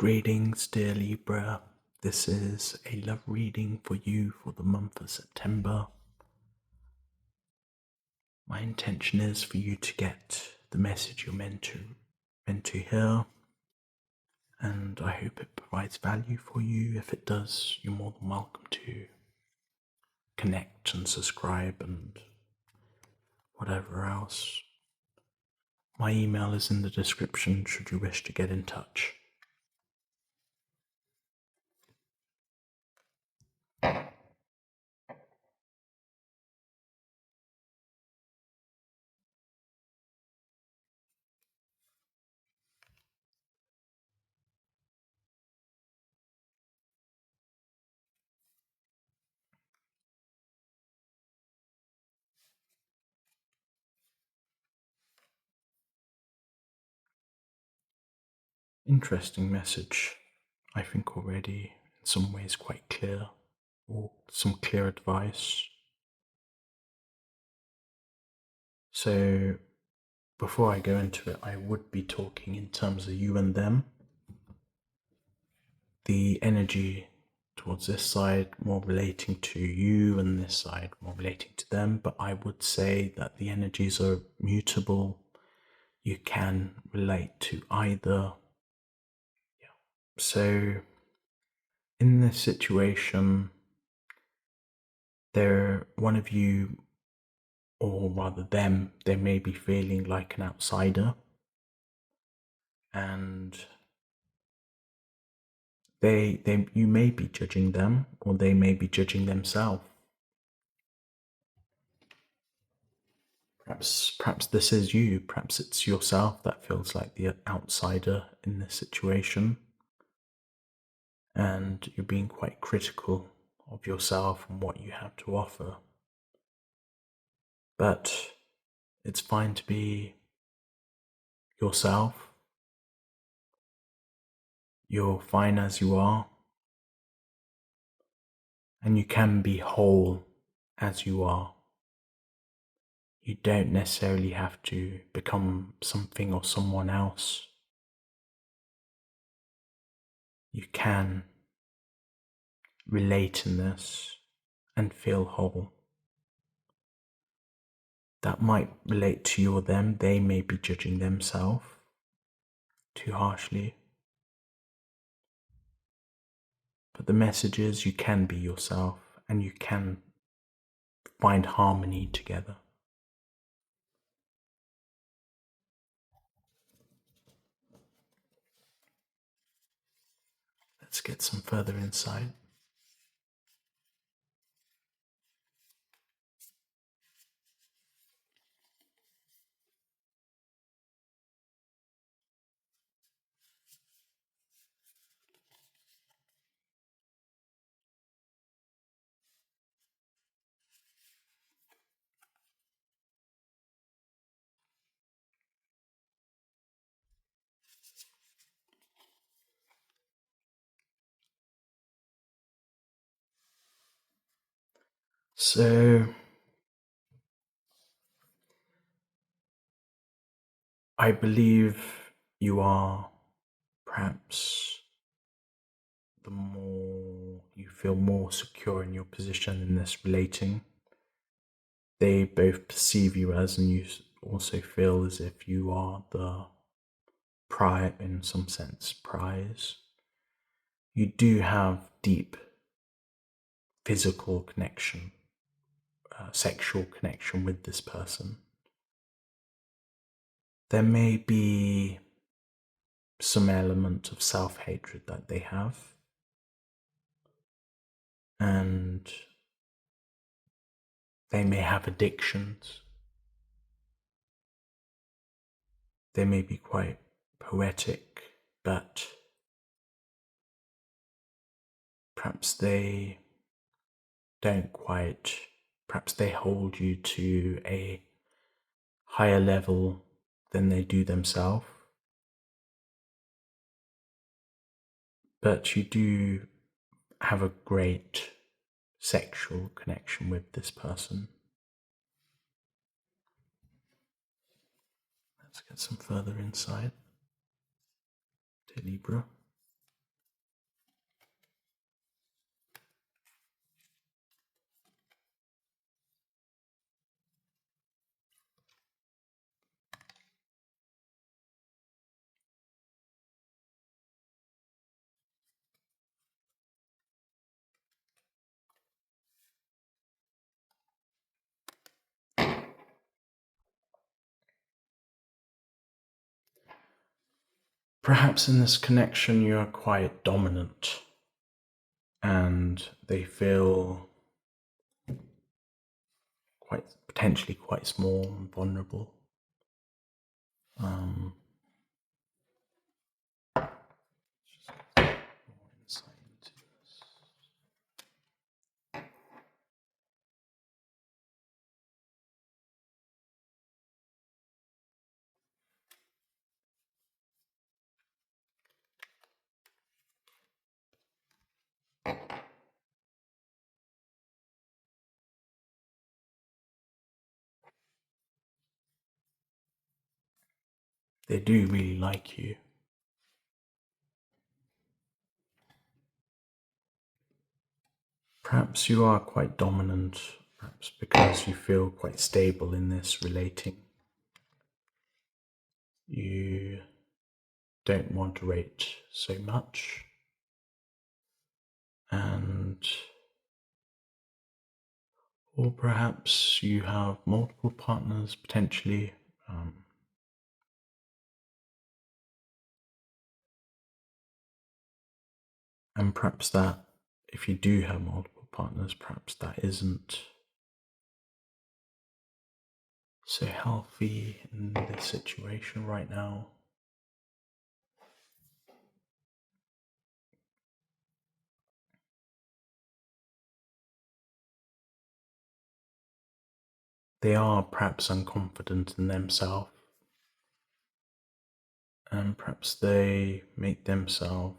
Greetings, dear Libra. This is a love reading for you for the month of September. My intention is for you to get the message you're meant to hear, and I hope it provides value for you. If it does, you're more than welcome to connect and subscribe and whatever else. My email is in the description should you wish to get in touch. Interesting message, I think already in some ways quite clear, or some clear advice. So before I go into it, I would be talking in terms of you and them. The energy towards this side more relating to you and this side more relating to them, but I would say that the energies are mutable. You can relate to either. So in this situation, one of you, or rather them, they may be feeling like an outsider, and you may be judging them, or they may be judging themselves. Perhaps this is you. Perhaps it's yourself that feels like the outsider in this situation, and you're being quite critical of yourself and what you have to offer. But it's fine to be yourself. You're fine as you are, and you can be whole as you are. You don't necessarily have to become something or someone else. You can relate in this and feel whole. That might relate to you or them. They may be judging themselves too harshly. But the message is you can be yourself and you can find harmony together. Let's get some further insight. So I believe you are perhaps the more you feel more secure in your position in this relating, they both perceive you as, and you also feel as if you are the prize, in some sense, prize. You do have deep physical connection, sexual connection with this person. There may be some element of self-hatred that they have, and they may have addictions. They may be quite poetic, but perhaps they don't quite, perhaps they hold you to a higher level than they do themselves. But you do have a great sexual connection with this person. Let's get some further insight to Libra. Perhaps in this connection you are quite dominant and they feel potentially quite small and vulnerable. They do really like you. Perhaps you are quite dominant, perhaps because you feel quite stable in this relating. You don't moderate so much, or perhaps you have multiple partners potentially. And perhaps that, if you do have multiple partners, perhaps that isn't so healthy in this situation right now. They are perhaps unconfident in themselves, and perhaps they make themselves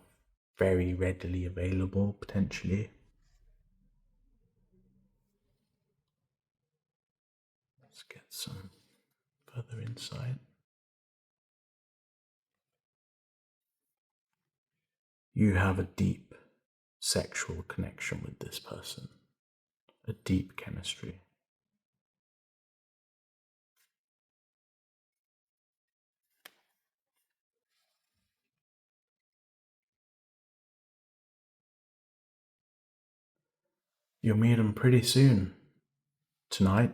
very readily available potentially. Let's get some further insight. You have a deep sexual connection with this person, a deep chemistry. You'll meet them pretty soon. Tonight,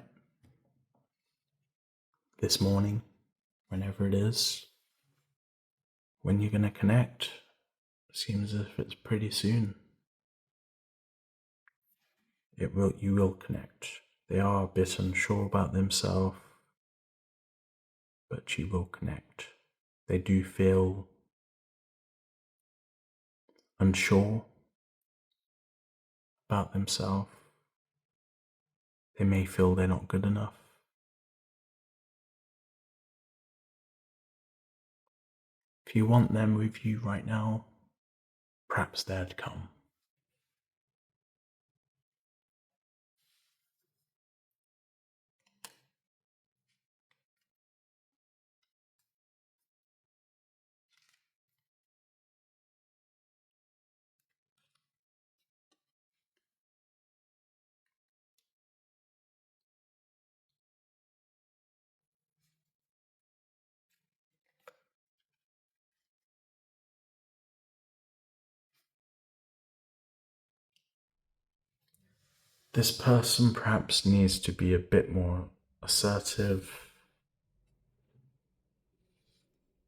this morning, whenever it is. When you're going to connect, seems as if it's pretty soon. You will connect. They are a bit unsure about themselves, but you will connect. They do feel unsure about themselves. They may feel they're not good enough. If you want them with you right now, perhaps they'd come. This person perhaps needs to be a bit more assertive,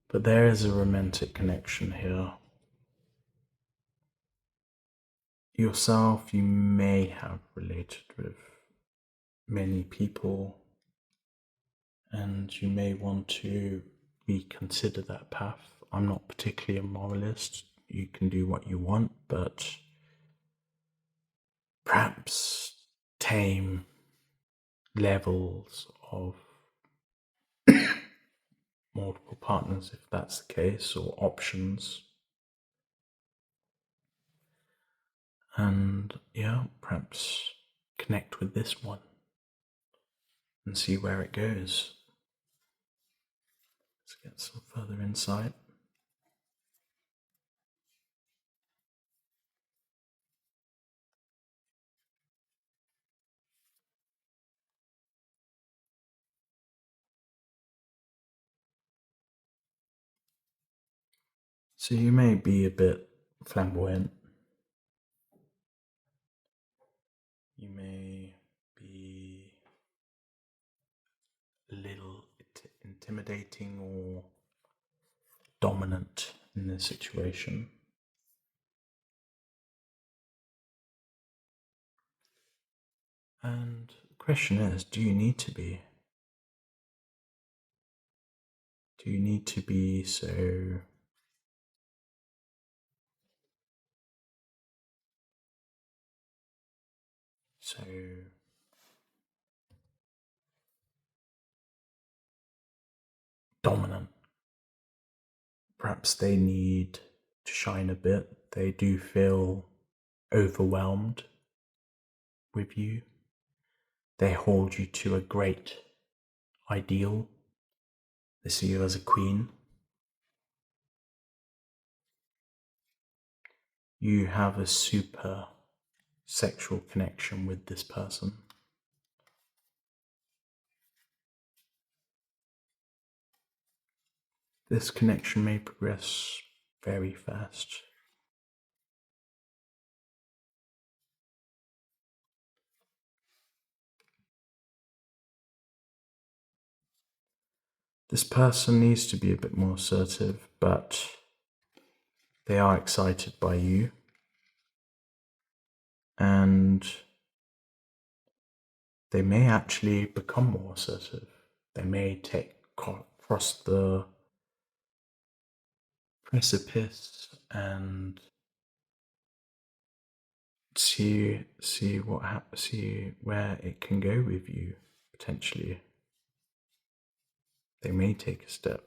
but there is a romantic connection here. Yourself, you may have related with many people, and you may want to reconsider that path. I'm not particularly a moralist. You can do what you want, but perhaps tame levels of multiple partners if that's the case, or options. And perhaps connect with this one and see where it goes. Let's get some further insight. So you may be a bit flamboyant. You may be a little intimidating or dominant in this situation. And the question is, do you need to be? Do you need to be so dominant? Perhaps they need to shine a bit. They do feel overwhelmed with you. They hold you to a great ideal. They see you as a queen. You have a super sexual connection with this person. This connection may progress very fast. This person needs to be a bit more assertive, but they are excited by you. And they may actually become more assertive. They may cross the precipice and see what happens, see where it can go with you potentially. They may take a step.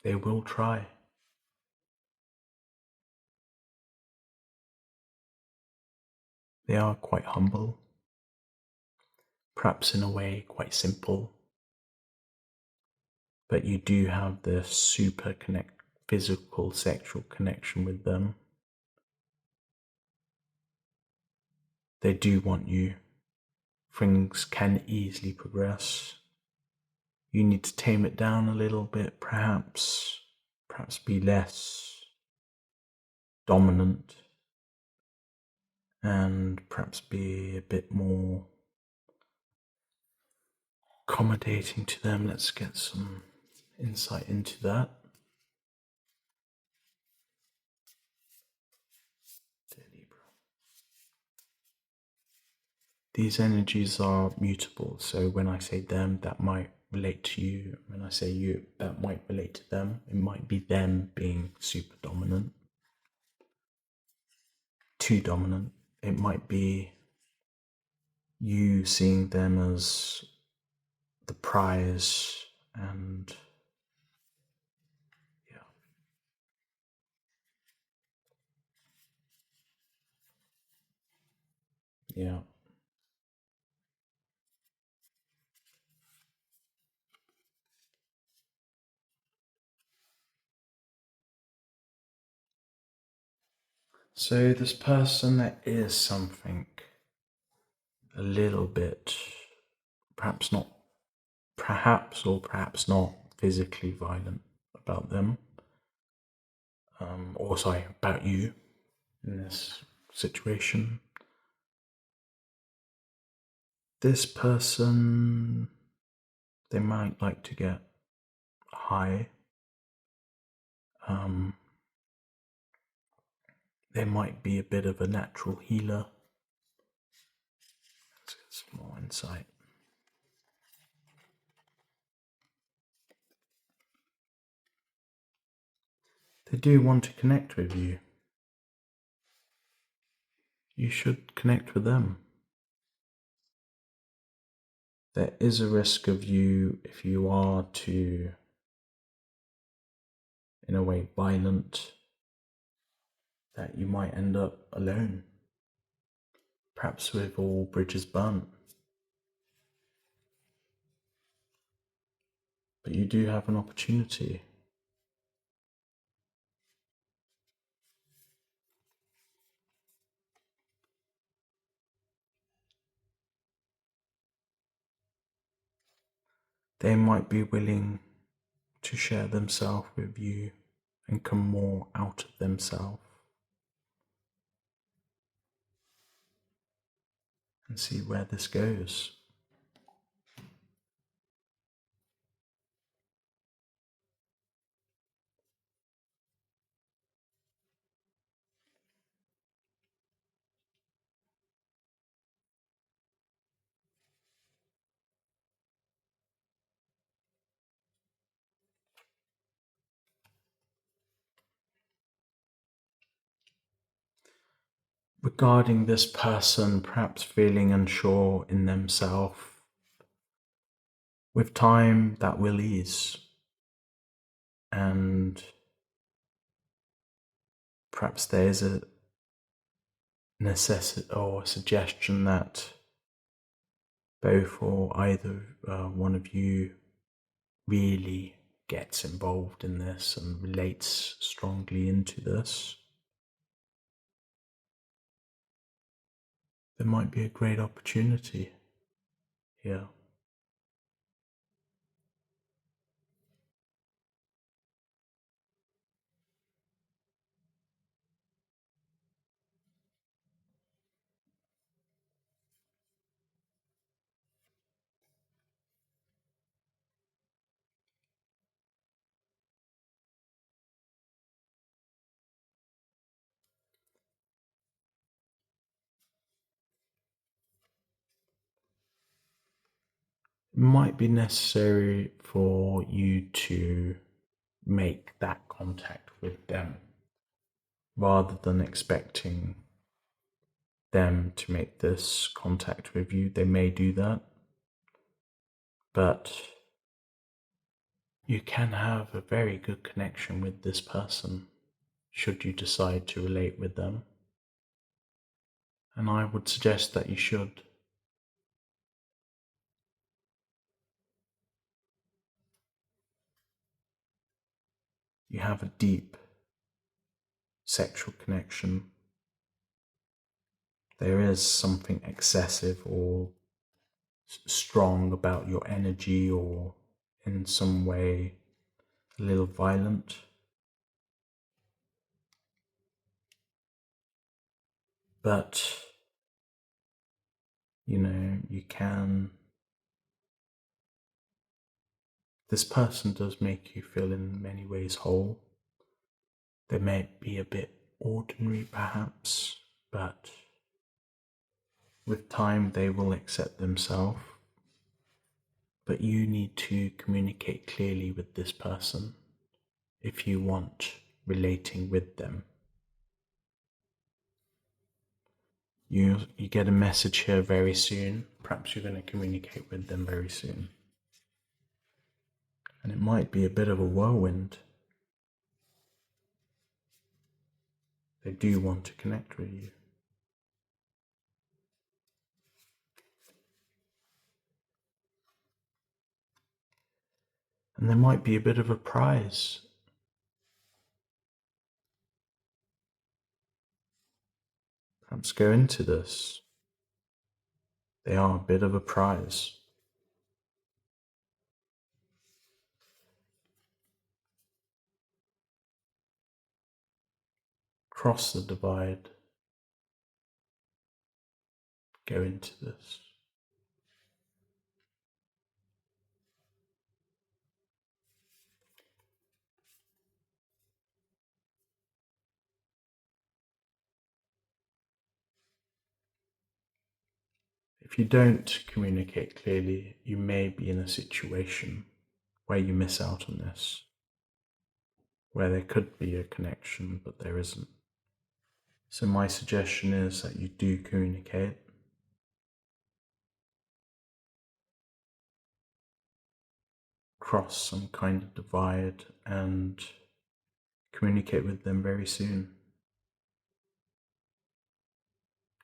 They will try. They are quite humble, perhaps in a way quite simple, but you do have this super physical sexual connection with them. They do want you. Things can easily progress. You need to tame it down a little bit, perhaps be less dominant, and perhaps be a bit more accommodating to them. Let's get some insight into that. Dear Libra. These energies are mutable, so when I say them, that might relate to you. When I say you, that might relate to them. It might be them being super dominant, too dominant. It might be you seeing them as the prize, and yeah. So this person, there is something a little bit, perhaps not physically violent about them, or sorry, about you in this situation. This person, they might like to get high. They might be a bit of a natural healer. Let's get some more insight. They do want to connect with you. You should connect with them. There is a risk of you, if you are too, in a way, violent, that you might end up alone, perhaps with all bridges burnt. But you do have an opportunity. They might be willing to share themselves with you and come more out of themselves, and see where this goes. Regarding this person perhaps feeling unsure in themselves, with time that will ease, and perhaps there's a necessity or suggestion that both or either one of you really gets involved in this and relates strongly into this. There might be a great opportunity here. It might be necessary for you to make that contact with them rather than expecting them to make this contact with you. They may do that, but you can have a very good connection with this person should you decide to relate with them. And I would suggest that you should. You have a deep sexual connection. There is something excessive or strong about your energy, or in some way a little violent. But, you can. This person does make you feel in many ways whole. They may be a bit ordinary perhaps, but with time they will accept themselves. But you need to communicate clearly with this person if you want relating with them. You get a message here very soon. Perhaps you're going to communicate with them very soon. And it might be a bit of a whirlwind. They do want to connect with you. And there might be a bit of a prize. Perhaps go into this. They are a bit of a prize. Cross the divide. Go into this. If you don't communicate clearly, you may be in a situation where you miss out on this, where there could be a connection, but there isn't. So my suggestion is that you do communicate. Cross some kind of divide and communicate with them very soon.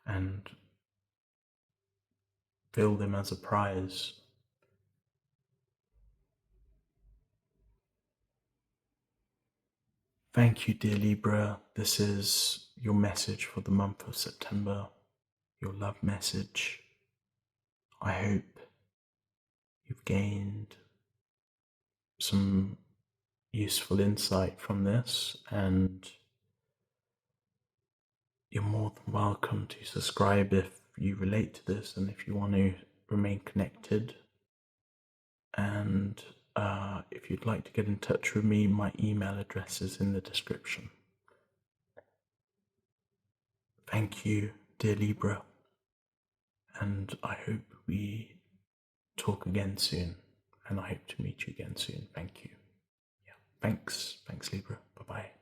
And feel them as a prize. Thank you, dear Libra. This is your message for the month of September, your love message. I hope you've gained some, useful insight from this, and you're more than welcome to subscribe if you relate to this and if you want to remain connected. And if you'd like to get in touch with me, my email address is in the description. Thank you, dear Libra, and I hope we talk again soon, and I hope to meet you again soon. Thank you. Yeah, thanks, Libra. Bye-bye.